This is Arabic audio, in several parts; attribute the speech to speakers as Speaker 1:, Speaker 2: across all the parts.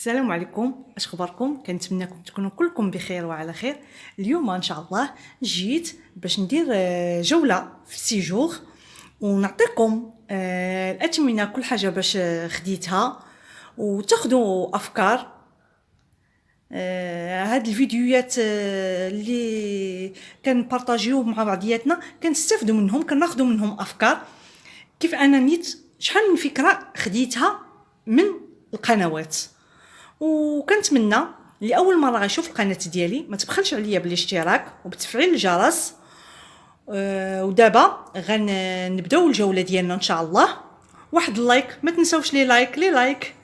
Speaker 1: السلام عليكم، اش اخباركم؟ كنتمنىكم تكونوا كلكم بخير وعلى خير. اليوم ان شاء الله جيت باش ندير جوله في السيجور ونعطيكم الاثمنه كل حاجه باش خديتها وتاخذوا افكار. هاد الفيديوهات اللي كنبارطاجيوهم مع بعضياتنا كنستافدوا منهم، كناخذوا منهم افكار. كيف انا نيت شحال من فكره خديتها من القنوات، وكنتمنى اللي اول مره غيشوف القناه ديالي ما تبخلش عليا بالاشتراك وبتفعيل الجرس. ودابا غنبداو الجوله ديالنا ان شاء الله. واحد اللايك، ما تنساوش لي لايك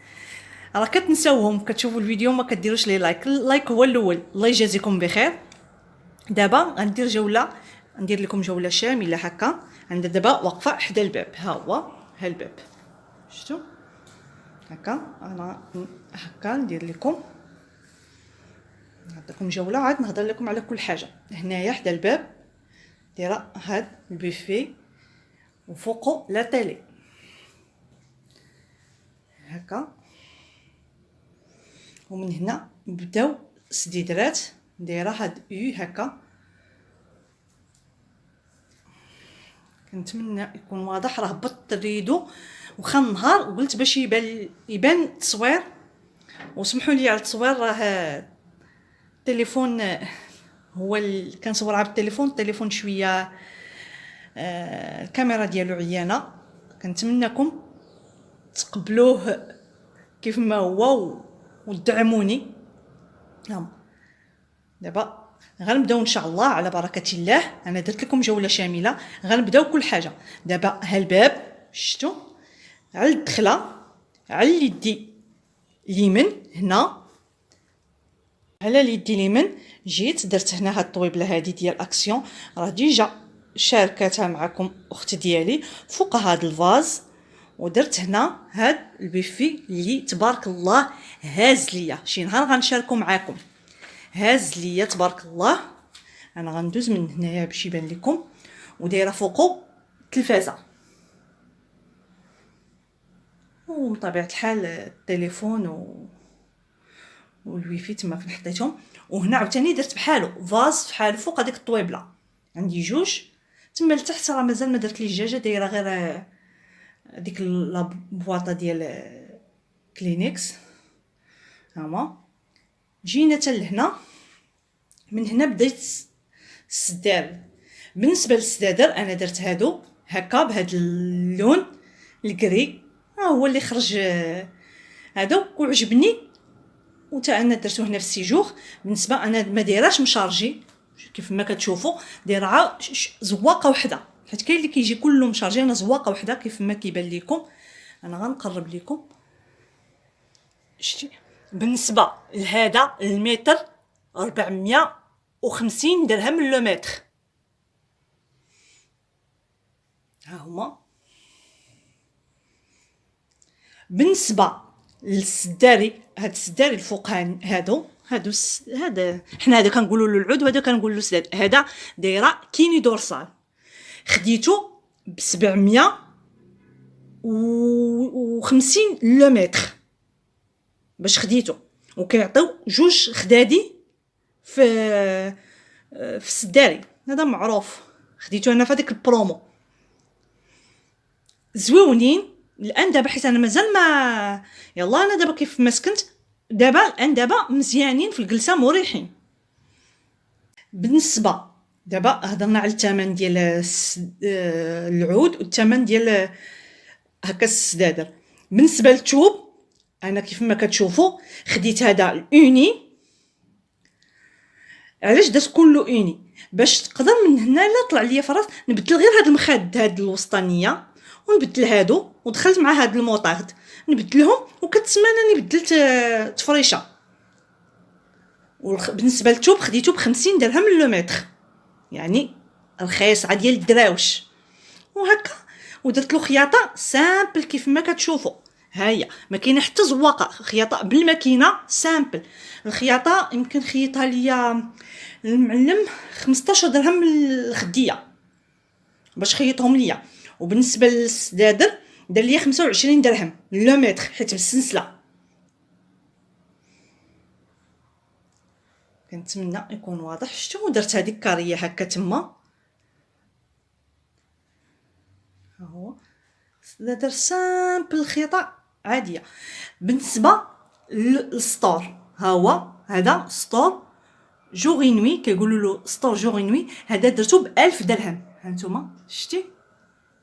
Speaker 1: راه كتنساوهم كتشوفوا الفيديو ما كديروش لي لايك. اللايك هو الاول. الله يجازيكم بخير. دابا غندير جوله، ندير لكم جوله شامله هكا. عندنا دابا واقفه حدا الباب، ها الباب شفتوا هكا. انا هكا ندير لكم، نعطيكم جوله، عاد نهضر لكم على كل حاجه. هنايا حدا الباب دايره هاد البوفي وفوقو لا تيلي هكا. ومن هنا بداو سديدرات دايره هاد هكا. كنتمنى يكون واضح، راه هبطت الريدو وخا النهار وقلت باش يبان التصوير. وسمحوا لي على التصوير، راه التليفون هو كنصور على التليفون شويه الكاميرا ديالو عيانه. كنتمنىكم تقبلوه كيف ما هو وتدعموني. دابا غنبداو ان شاء الله على بركه الله. انا درت لكم جوله شامله، غنبداو كل حاجه. دابا ها الباب شفتوا على الدخله، على اليد اليمين هنا، على اليد اليمين جيت درت هنا هاد الطويبله هادي ديال اكسيون، راه ديجا شاركتها معكم اخت ديالي فوق هاد الفاز. ودرت هنا هاد البيفي اللي تبارك الله هاز ليا. شي نهار غنشاركو معاكم، هاز ليا تبارك الله. انا غندوز من هنايا باش يبان لكم. ودايره فوقو تلفازه، وبطبيعه الحال التليفون والويفي تما فين حطيتهم. وهنا عاوتاني درت بحالو فاز بحال فوق هذيك الطويبله. عندي جوج تما لتحت، راه مازال ما درت لي الجاجه، دايره غير ديك لا بواطه ديال كلينكس. هما جينا حتى لهنا. من هنا بديت السداد. بالنسبه للسدادر انا درت هادو هكا بهاد اللون الكري، هو اللي خرج هادو وعجبني. وتا انا درتو هنا في السيجور. بالنسبه انا ما دايراش مشارجي كيف ما كتشوفوا، دايره زواقه وحده، حيت كاين اللي كيجي كله مشارجي. انا زواقه وحده كيف ما كيبان لكم. انا غنقرب لكم. شتي بالنسبه لهذا المتر 450 درهم لو متر. ها هما. بالنسبه للسداري، هاد السداري الفوق هادو هذا حنا هذا كنقولوا له العود وهذا كنقول له سداد. هذا دايره كيني دورسال، خديته ب 750 لو متر باش خديته. وكيعطيو جوج خدادي في السداري، هذا معروف. خديته انا في هذيك البرومو، زويونين الان. دابا حيت انا مازال ما يلا، انا دابا كيف ما سكنت دابا مزيانين في الجلسه، مريحين. بالنسبه دابا هضرنا على الثمن ديال العود والثمن ديال هكا السدادر. بالنسبه للثوب انا كيف ما كتشوفوا خديت هذا الاوني. علاش درت كله اوني؟ باش تقدر من هنا لا طلع ليا فراس نبدل غير هاد المخاد هاد الوسطانيه ونبدل هادو. ودخلت مع هاد الموطارد نبدلهم، وكتسمى انني بدلت تفريشه. بالنسبه للثوب خديته ب 50 درهم لو متر، يعني رخيص عاد ديال الدراوش وهكا. ودرت له خياطه سامبل كيف ما كتشوفوا. هيا ما كاينه حتى زواقه، خياطه بالماكينه سامبل. الخياطه يمكن خيطها ليا المعلم 15 درهم الخديه باش خيطهم ليا. وبالنسبه للسدادر دار ليا 25 درهم لو متر حيت بالسلسله. كنتمنى يكون واضح. شفتوا درت هذيك كاريه هكا تما، ها هو دار سامبل خيطه عاديه. بالنسبه للسطور، ها هو هذا سطور جوغي نوي، كيقولوا له سطور جوغي نوي. هذا درتو ب1000 درهم، هانتوما شتي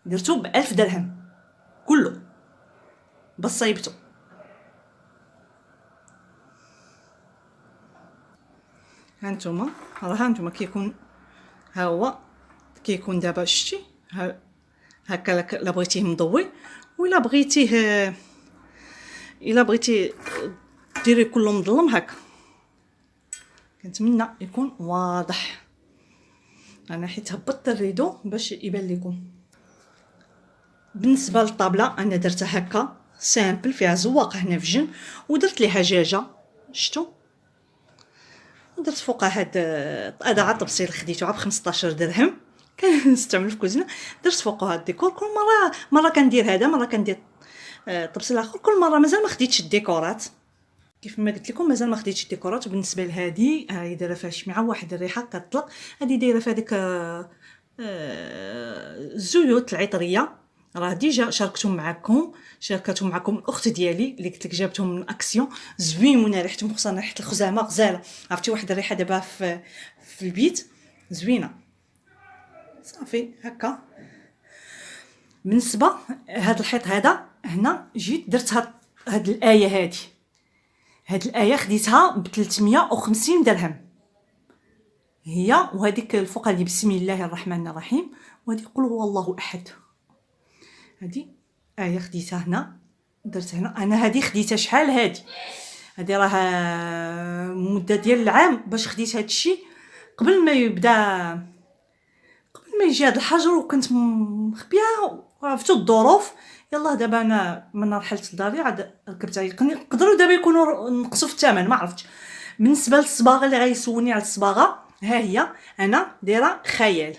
Speaker 1: درتو ب1000 درهم كله بس صايبتو. هانتوما راه هانتوما كيكون، ها هو كيكون دابا شتي هكا لا بغيتيه مضوي، ولا بغيتيه الا بغيتي ديري كله مظلم هكا. كنتمنى يكون واضح. انا حيت هبطت الريدو باش يبان لكم. بالنسبه للطابله انا درتها هكا سامبل، فيها زواقه هنا في الجنب، ودرت ليها جاجه شفتوا، درت فوقها هذا عاد تبصيل خديته ب 15 درهم كنستعمل في الكوزينه. درت فوقها الديكور. كل مره كندير هذا، مره كندير تبصيل اخر. كل مره مازال ما خديتش الديكورات، كيف ما قلت لكم مازال ما خديتش الديكورات. وبالنسبه لهذه هي دايره فيها شمعه واحد الريحه كطلق. هذه دايره فيها ديك الزيوت العطريه، راه ديجا شاركتهم معكم الاخت ديالي اللي قلت لك جابتهم من اكسيون زوينه، ريحتهم خصنا ريحه الخزامه غزاله. عرفتي واحد الريحه دابا في البيت زوينه صافي هكا. بالنسبه هذا الحيط هذا هنا جيت درت هاد الايه هاد الايه خديتها ب 350 درهم هي. وهذيك الفوق هذه بسم الله الرحمن الرحيم، وهذه قل هو الله احد. هذه ايه خديتها هنا، درت هنا. انا هذه خديتها شحال، هذه راه مده ديال العام باش خديت هذا الشيء قبل ما يجي هذا الحجر، وكنت مخبيها وعرفتوا الظروف. يلا دابا انا من رحلت لداري عاد ركبت عليه. يقدروا دابا يكونوا نقصوا في الثمن ما عرفتش. بالنسبه للصباغه اللي غيسولني على الصباغه، ها هي انا دايره خيال.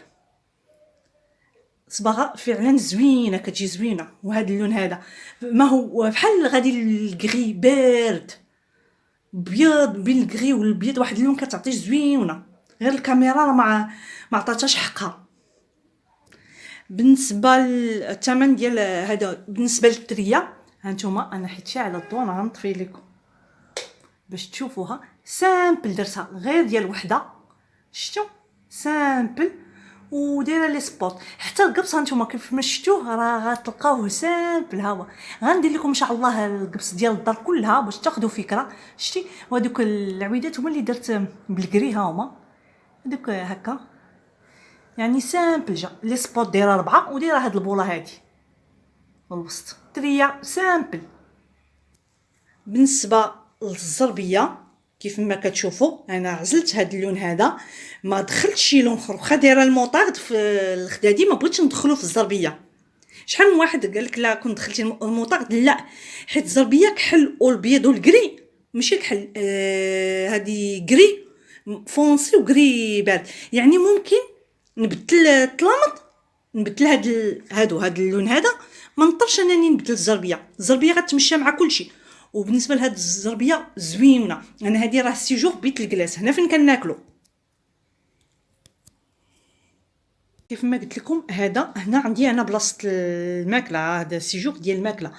Speaker 1: صباغه فعلا زوينه، كتجي زوينه. وهذا اللون هذا ما هو بحال غادي الكري بارد بيض، بين الكري والبيض واحد اللون كتعطيه زوينه، غير الكاميرا راه ما عطاتهاش حقها. بالنسبه للثمن ديال هذا، بالنسبه للتريه هانتوما انا حيت على الضوء انا غنطفي لكم باش تشوفوها. سامبل درتها غير ديال وحده، شفتوا سامبل ودايره لي سبوت. حتى القبص هانتوما كيف ما شفتوه راه غتلقاوه سامبل. ها هو غندير لكم ان شاء الله القبص ديال الدار كلها باش تاخذوا فكره. شتي وهذوك العويدات هما اللي درت بالكري، ها هما هذوك هكا يعني سامبل. جا لي سبوت دايره 4 ودايره هاد البوله هادي الوسط تريه سامبل. بالنسبه للزربيه كيف ما كتشوفوا انا عزلت هاد اللون هذا، ما دخلتش شي لون اخر. واخا دايره الموطارد في الخدادي ما بغيتش ندخلو في الزربيه. شحال من واحد قال لك لا كنت دخلتي الموطارد، لا حيت الزربيه كحل والبيض والكري ماشي كحل. هادي كري فونسي وكري بارد، يعني ممكن نبدل الطلامط، نبدل هاد اللون هذا. ما نضطرش انني نبدل الزربيه غتمشى مع كلشي. وبالنسبه لهاد الزربيه زوينه. انا هذه راه سيجور بيت الكلاس هنا فين كناكلو. كيف ما قلت لكم هذا هنا عندي انا بلاصه الماكله، هذا سيجور ديال الماكله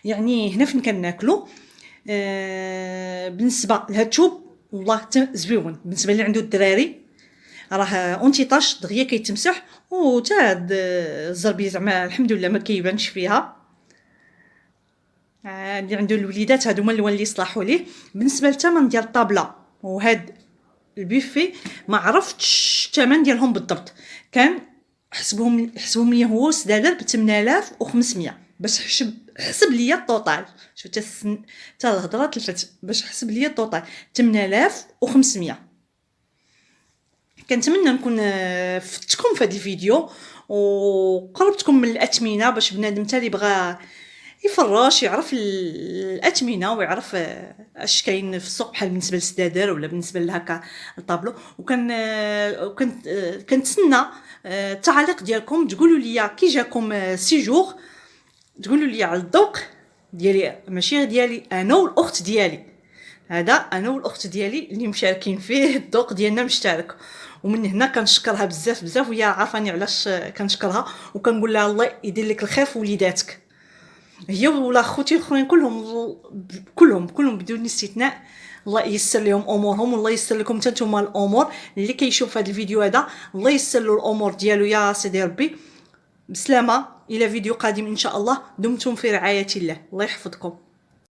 Speaker 1: يعني هنا فين كناكلو. بالنسبه لهاد الثوب والله زويون. بالنسبه اللي عنده الدراري راه اونتي طاش دغيا كيتمسح، وتا هاد الزربيه زعما الحمد لله ما كيبانش فيها. اللي عنده الوليدات هادو هما اللي يصلحوا ليه. بالنسبه للثمن ديال الطابله وهاد البيفي ما عرفتش الثمن ديالهم بالضبط، كان حسبهم لي هو سدادر ب 8500 باش حسب لي الطوطال. شوف حتى الهضره تلفت باش حسب لي الطوطال 8500. كنتمنى نكون فتكم في هذا الفيديو وقربتكم من الاثمنه باش بنادم حتى اللي بغى يفرش يعرف الاثمنه ويعرف اش كاين في السوق، بحال بالنسبه للسدادر ولا بالنسبه لهكا الطابلو. كنتسنى التعليق ديالكم، تقولوا لي كي جاكم سيجور، تقولوا لي على الذوق ديالي ماشي ديالي انا والاخت ديالي. هذا انا والاخت ديالي اللي مشاركين فيه، الذوق ديالنا مشترك. ومن هنا كنشكرها بزاف بزاف، وهي عارفاني علاش كنشكرها، وكنقول لها الله يدير لك الخير في وليداتك، هي ولا خوتي الاخرين كلهم بدون استثناء. الله ييسر لهم امورهم، والله ييسر لكم حتى نتوما الامور اللي كيشوف هذا الفيديو هذا، الله ييسر له الامور ديالو يا سيدي ربي. بسلامه، الى فيديو قادم ان شاء الله. دمتم في رعايه الله، الله يحفظكم.